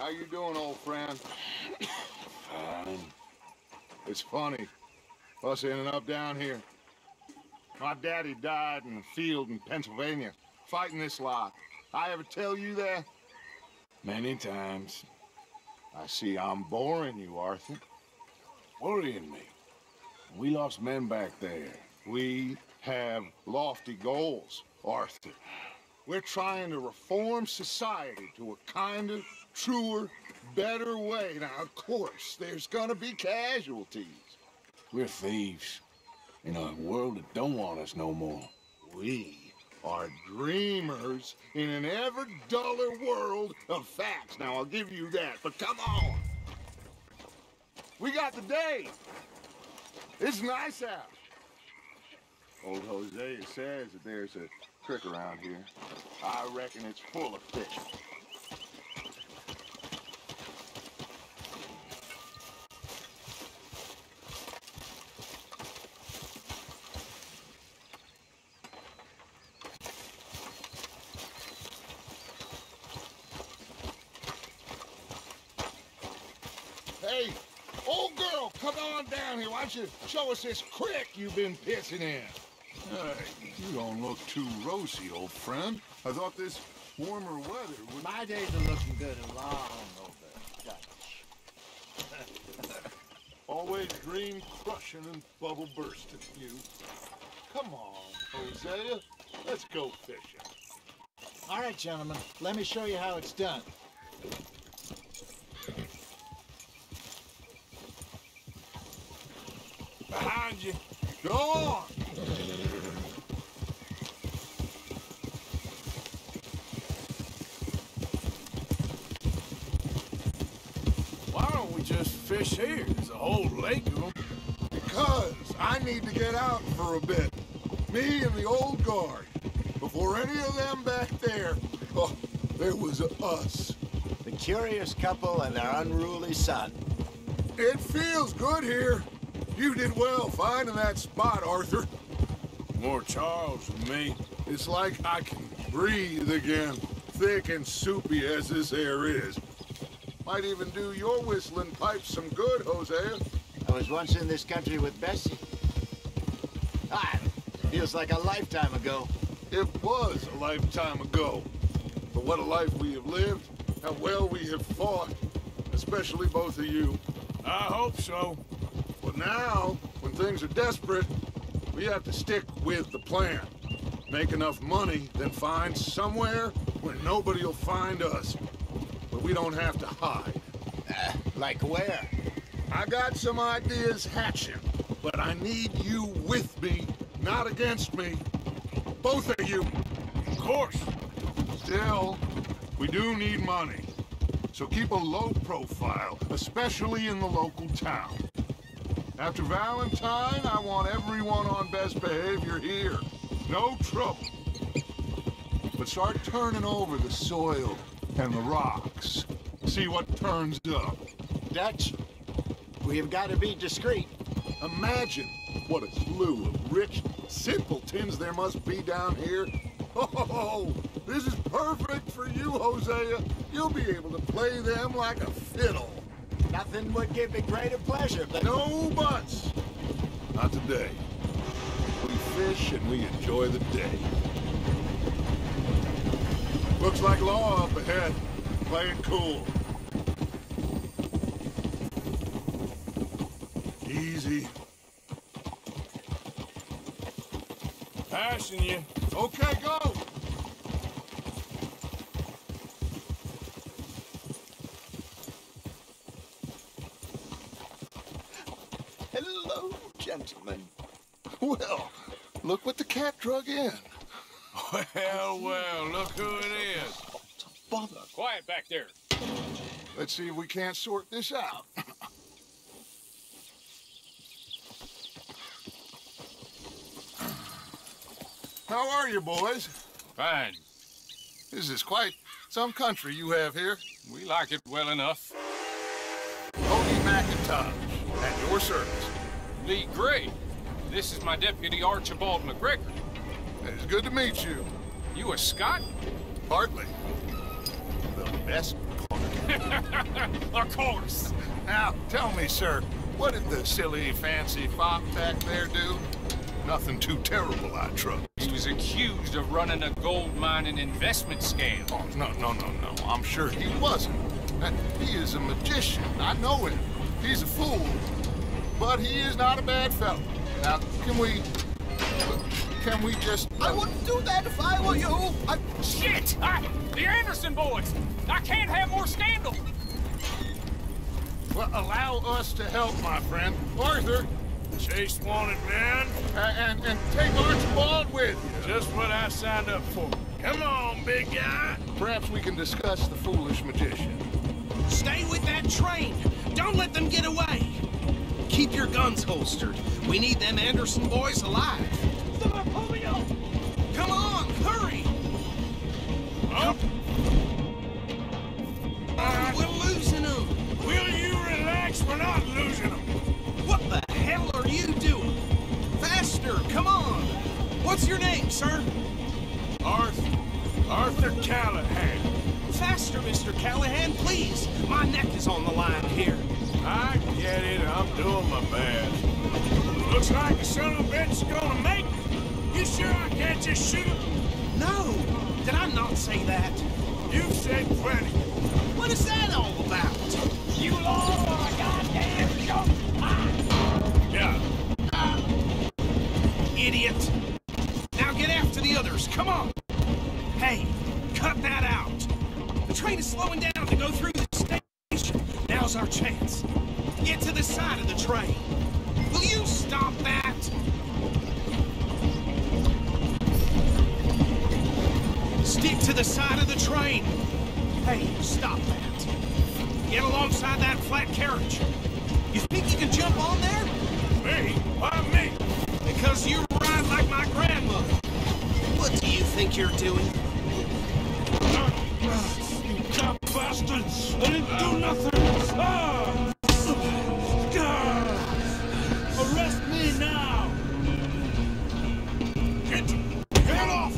How you doing, old friend? Fine. It's funny, us ending up down here. My daddy died in a field in Pennsylvania, fighting this lot. I ever tell you that? Many times. I see I'm boring you, Arthur. Worrying me. We lost men back there. We have lofty goals, Arthur. We're trying to reform society to a kinder, truer, better way. Now, of course, there's gonna be casualties. We're thieves. In a world that don't want us no more. We are dreamers in an ever duller world of facts. Now, I'll give you that, but come on. We got the day. It's nice out. Old Hosea says that there's a creek around here. I reckon it's full of fish. Hey, old girl, come on down here. Why don't you show us this creek you've been pissing in? Hey, you don't look too rosy, old friend. I thought this warmer weather would... My days are looking good and long over, Dutch. Always dream crushing and bubble bursting, you. Come on, Hosea. Let's go fishing. All right, gentlemen, let me show you how it's done. Behind you. Go on! Why don't we just fish here? There's a whole lake of them. Because I need to get out for a bit. Me and the old guard. Before any of them back there, oh, there was us. The curious couple and their unruly son. It feels good here. You did well finding that spot, Arthur. More Charles than me. It's like I can breathe again, thick and soupy as this air is. Might even do your whistling pipes some good, Hosea. I was once in this country with Bessie. Feels like a lifetime ago. It was a lifetime ago. But what a life we have lived, how well we have fought, especially both of you. I hope so. But now, when things are desperate, we have to stick with the plan. Make enough money, then find somewhere where nobody will find us. But we don't have to hide. Like where? I got some ideas hatching, but I need you with me, not against me. Both of you. Of course. Still, we do need money. So keep a low profile, especially in the local town. After Valentine, I want everyone on best behavior here. No trouble. But start turning over the soil and the rocks. See what turns up. Dutch, we have got to be discreet. Imagine what a slew of rich simpletons there must be down here. Oh, this is perfect for you, Hosea. You'll be able to play them like a fiddle. Nothing would give me greater pleasure than... No buts. Not today. We fish and we enjoy the day. Looks like law up ahead. Play it cool. Easy. Passing you. Okay, go! Hello, gentlemen. Well, look what the cat drug in. Well, look who it is. Bother. Quiet back there. Let's see if we can't sort this out. How are you, boys? Fine. This is quite some country you have here. We like it well enough. Cody McIntosh, at your service. Lee Gray. This is my deputy Archibald McGregor. It's good to meet you. You a Scot? Partly. The best part. Of course. Now, tell me, sir, what did the silly, fancy fop back there do? Nothing too terrible, I trust. He was accused of running a gold mining investment scam. Oh, no. I'm sure he wasn't. He is a magician. I know him. He's a fool. But he is not a bad fellow. Now, can we just... I wouldn't do that if I were you. Shit! The Anderson boys! I can't have more scandal! Well, allow us to help, my friend. Arthur, Chase wanted man. and take Archibald with you. Just what I signed up for. Come on, big guy. Perhaps we can discuss the foolish magician. Stay with that train. Don't let them get away. Keep your guns holstered. We need them Anderson boys alive. Come on, hurry! Up. We're losing them. Will you relax? We're not losing them. What the hell are you doing? Faster, come on! What's your name, sir? Arthur Callahan. Faster, Mr. Callahan, please. My neck is on the line here. I get it. I'm doing my best. Looks like the son of a bitch is gonna make it. You sure I can't just shoot him? No! Did I not say that? You've said plenty. What is that all about? You all are a goddamn joke! Yeah. Idiot! Now get after the others, come on! Hey, cut that out! The train is slowing down to go through the station. Now's our chance. Get to the side of the train. Will you stop that? Stick to the side of the train. Hey, stop that. Get alongside that flat carriage. You think you can jump on there? Me? Why me? Because you ride like my grandmother. What do you think you're doing? You dumb bastards! I didn't do nothing! Arrest me now! Get off!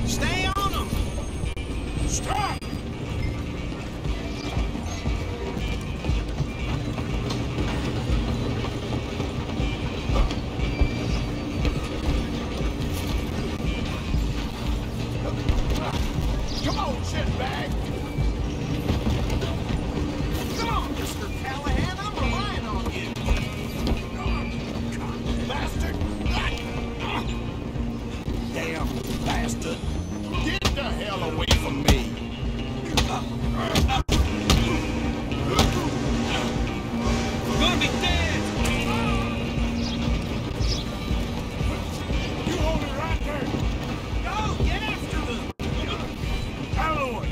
Stay on them! Stop! Come on, shitbag! Come on, Mr. Callahan, I'm relying on you. Bastard! Damn bastard. Get the hell away from me! We're gonna be dead! You hold it right there! Go, get after them! Calloway!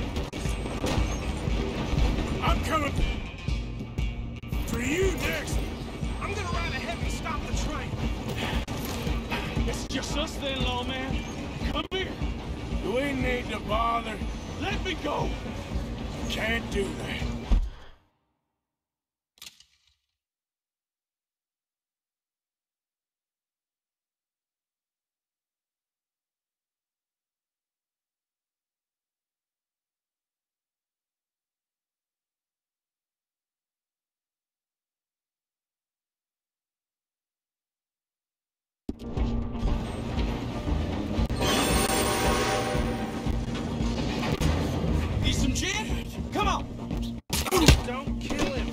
I'm coming for you next! I'm gonna ride ahead and stop the train. It's just us then, lawman. Come here. Do we need to bother? Let me go. Can't do that. Need some gin? Come on! Don't kill him.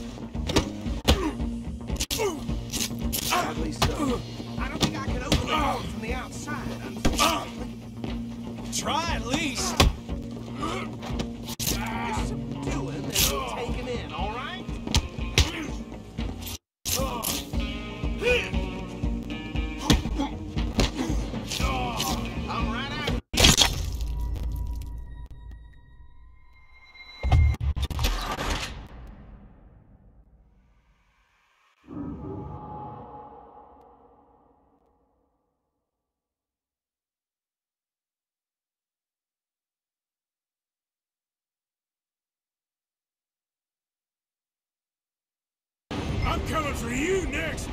Sadly so. I don't think I can open the door from the outside, unfortunately. Try at least. Just subdue him and we'll take him in, all right? I'm right out. I'm coming for you next!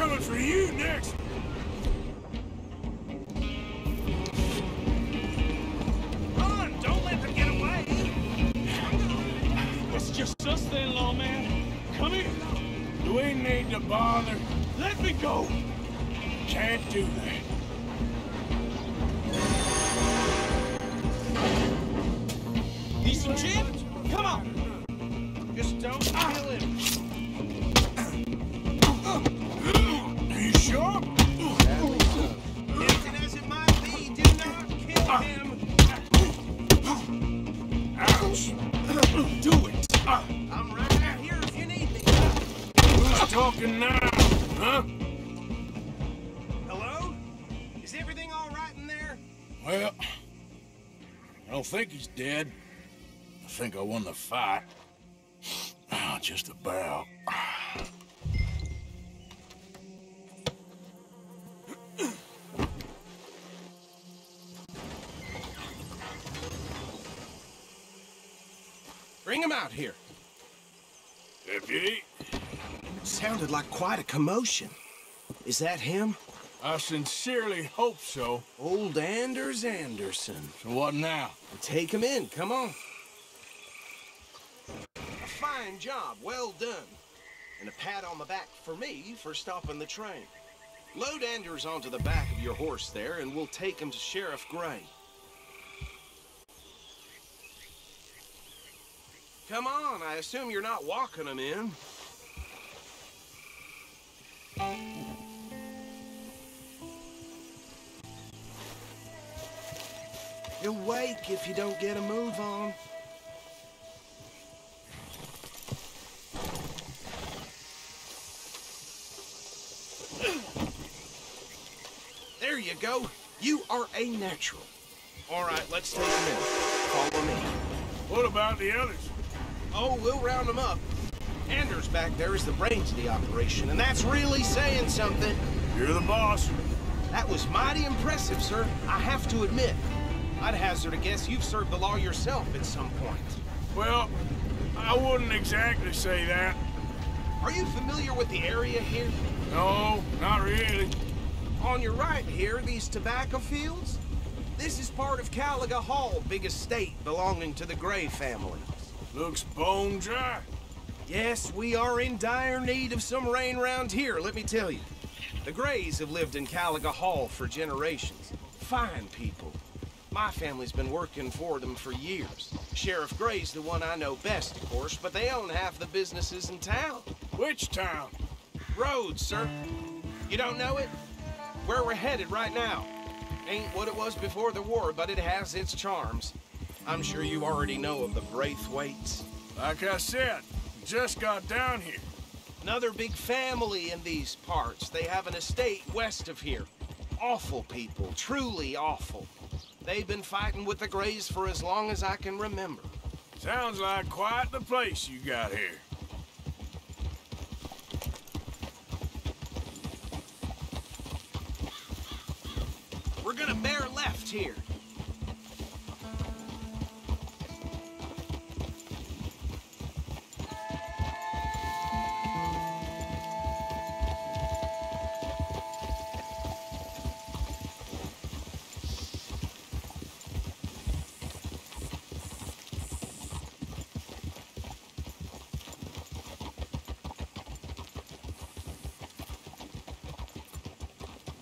coming for you next. Run! Don't let them get away! It's just us then, lawman. Come here. Do we need to bother? Let me go. Can't do that. Need some gin? Come on! Just don't kill him. Are you sure? Tempting as it might be, do not kill him. Ouch. Do it. I'm right out here if you need me. Who's talking now? Huh? Hello? Is everything all right in there? Well, I don't think he's dead. I think I won the fight. Oh, just about. Bring him out here. Deputy, Sounded like quite a commotion. Is that him? I sincerely hope so. Old Anders Anderson. So what now? Take him in, come on. A fine job, well done. And a pat on the back for me for stopping the train. Load Anders onto the back of your horse there, and we'll take him to Sheriff Gray. Come on, I assume you're not walking him in. He'll wake if you don't get a move on. There you go. You are a natural. All right, let's take him in. Follow me. What about the others? Oh, we'll round them up. Anders back there is the brains of the operation, and that's really saying something. You're the boss. That was mighty impressive, sir. I have to admit. I'd hazard a guess you've served the law yourself at some point. Well, I wouldn't exactly say that. Are you familiar with the area here? No, not really. On your right here, these tobacco fields? This is part of Caliga Hall, big estate belonging to the Gray family. Looks bone dry. Yes, we are in dire need of some rain round here, let me tell you. The Grays have lived in Caliga Hall for generations. Fine people. My family's been working for them for years. Sheriff Gray's the one I know best, of course, but they own half the businesses in town. Which town? Rhodes, sir. You don't know it? Where we're headed right now. Ain't what it was before the war, but it has its charms. I'm sure you already know of the Braithwaites. Like I said, just got down here. Another big family in these parts. They have an estate west of here. Awful people, truly awful. They've been fighting with the Grays for as long as I can remember. Sounds like quite the place you got here. We're gonna bear left here.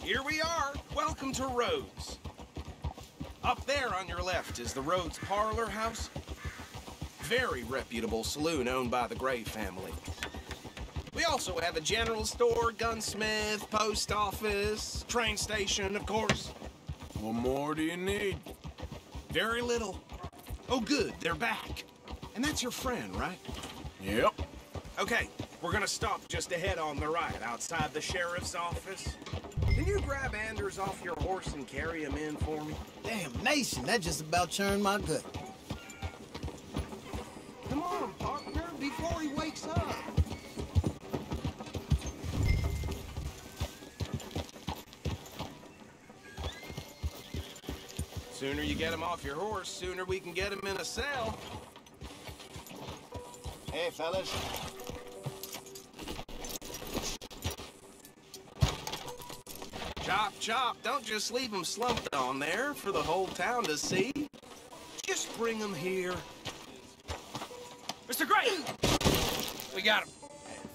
Here we are. Welcome to Rhodes. Up there on your left is the Rhodes Parlor House. Very reputable saloon owned by the Gray family. We also have a general store, gunsmith, post office, train station, of course. What more do you need? Very little. Oh, good, they're back. And that's your friend, right? Yep. Okay, we're gonna stop just ahead on the right, outside the sheriff's office. Can you grab Anders off your horse and carry him in for me? Damn nation, that just about churned my gut. Come on, partner, before he wakes up. Sooner you get him off your horse, sooner we can get him in a cell. Hey, fellas. Chop, chop. Don't just leave them slumped on there for the whole town to see. Just bring them here. Mr. Gray! We got him.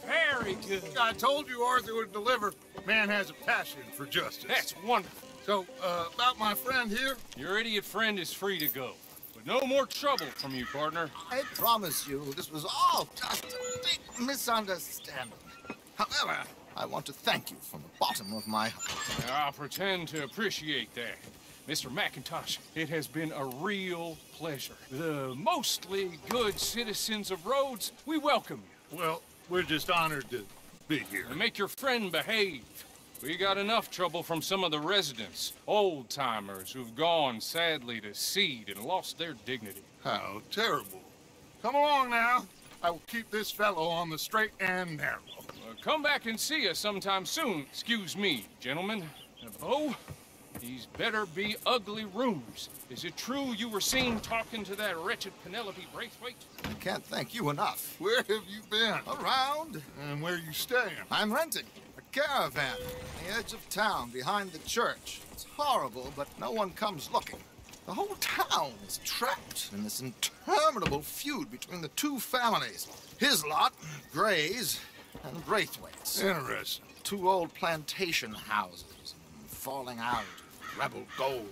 Very good. I told you Arthur would deliver. Man has a passion for justice. That's wonderful. So, about my friend here? Your idiot friend is free to go. But no more trouble from you, partner. I promise you, this was all just a big misunderstanding. However, I want to thank you from the bottom of my heart. I'll pretend to appreciate that. Mr. McIntosh, it has been a real pleasure. The mostly good citizens of Rhodes, we welcome you. Well, we're just honored to be here. And make your friend behave. We got enough trouble from some of the residents, old-timers who've gone, sadly, to seed and lost their dignity. How terrible. Come along now. I will keep this fellow on the straight and narrow. Come back and see us sometime soon. Excuse me, gentlemen. Bo, these better be ugly rumors. Is it true you were seen talking to that wretched Penelope Braithwaite? I can't thank you enough. Where have you been? Around, And where you staying? I'm renting a caravan on the edge of town behind the church. It's horrible, but no one comes looking. The whole town is trapped in this interminable feud between the two families. His lot, Gray's, and Braithwaite's. Interesting. Two old plantation houses, falling out, rebel gold,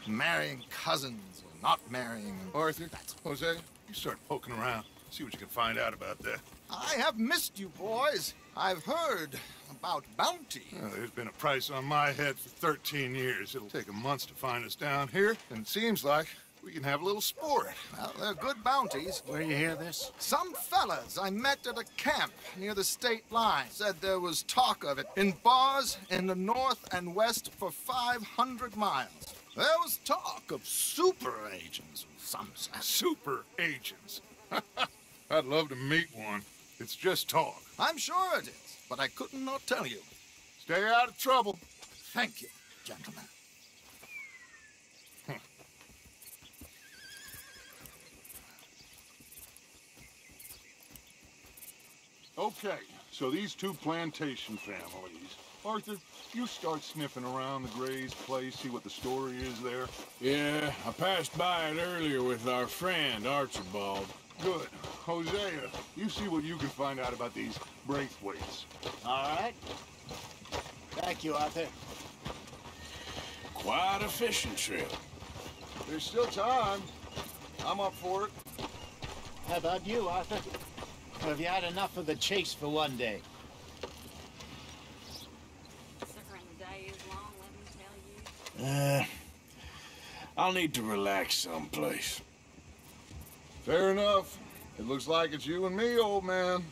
marrying cousins or not marrying. Arthur, Hosea, you start poking around. See what you can find out about that. I have missed you, boys. I've heard about bounty. Well, there's been a price on my head for 13 years. It'll take 'em months to find us down here, and it seems like we can have a little sport. Well, they're good bounties. Where you hear this? Some fellas I met at a camp near the state line said there was talk of it in bars in the north and west for 500 miles. There was talk of super agents of some sense. Super agents. I'd love to meet one. It's just talk. I'm sure it is, but I couldn't not tell you. Stay out of trouble. Thank you, gentlemen. Okay, so these two plantation families. Arthur, you start sniffing around the Gray's place, see what the story is there. Yeah, I passed by it earlier with our friend, Archibald. Good. Hosea, you see what you can find out about these Braithwaites. All right. Thank you, Arthur. Quite a fishing trip. There's still time. I'm up for it. How about you, Arthur? Or have you had enough of the chase for one day? Considering the day is long, let me tell you. I'll need to relax someplace. Fair enough. It looks like it's you and me, old man.